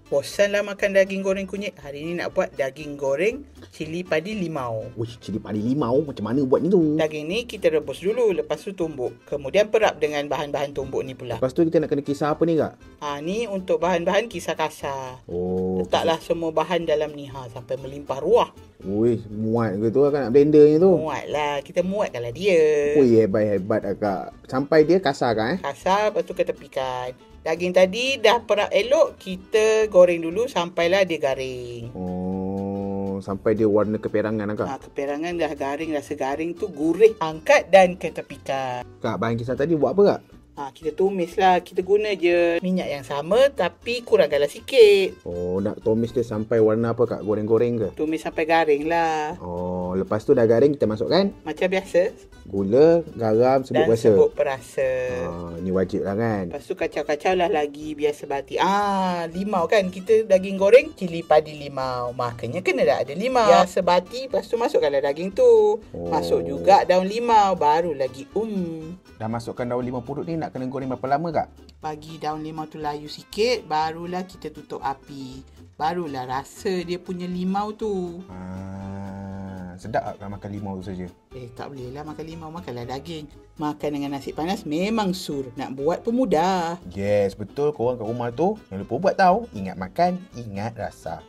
Bosan lah makan daging goreng kunyit. Hari ni nak buat daging goreng cili padi limau. Wih, cili padi limau. Macam mana buat ni tu? Daging ni kita rebus dulu, lepas tu tumbuk. Kemudian perap dengan bahan-bahan tumbuk ni pula. Lepas tu kita nak kena kisar apa ni kak? Ni untuk bahan-bahan kisar kasar. Oh. Letaklah semua bahan dalam ni sampai melimpah ruah. Wih, muat ke tu kan nak blender ni tu? Muat lah, kita muatkanlah dia. Wih, hebat lah kak. Sampai dia kasar kan Kasar, lepas tu kita tepikan. Daging tadi dah perap elok, kita goreng dulu sampailah dia garing. Oh, sampai dia warna keperangan lah kak. Keperangan dah garing, rasa garing tu gurih. Angkat dan ketepikan. Kak, bahan kisar tadi buat apa kak? Kita tumis lah. Kita guna je minyak yang sama tapi kurangkanlah sikit. Oh, nak tumis dia sampai warna apa kak? Goreng-goreng ke? Tumis sampai garing lah. Oh, lepas tu dah garing kita masukkan macam biasa. Gula, garam, sebut dan perasa. sebut perasa. Ni wajib lah kan. Lepas tu kacau-kacau lah lagi biar sebati. Limau kan. Kita daging goreng cili padi limau. Makanya kena dah ada limau. Ya sebati. Lepas tu masukkanlah daging tu. Masuk juga daun limau. Baru lagi Dah masukkan daun limau purut ni nak kena goreng berapa lama kak? Bagi daun limau tu layu sikit. Barulah kita tutup api. Barulah rasa dia punya limau tu. Sedap tak kalau makan limau tu saja? Tak boleh lah makan limau. Makanlah daging. Makan dengan nasi panas memang sur. Nak buat pun mudah. Yes, betul. Korang kat rumah tu jangan lupa buat tau. Ingat makan, ingat rasa.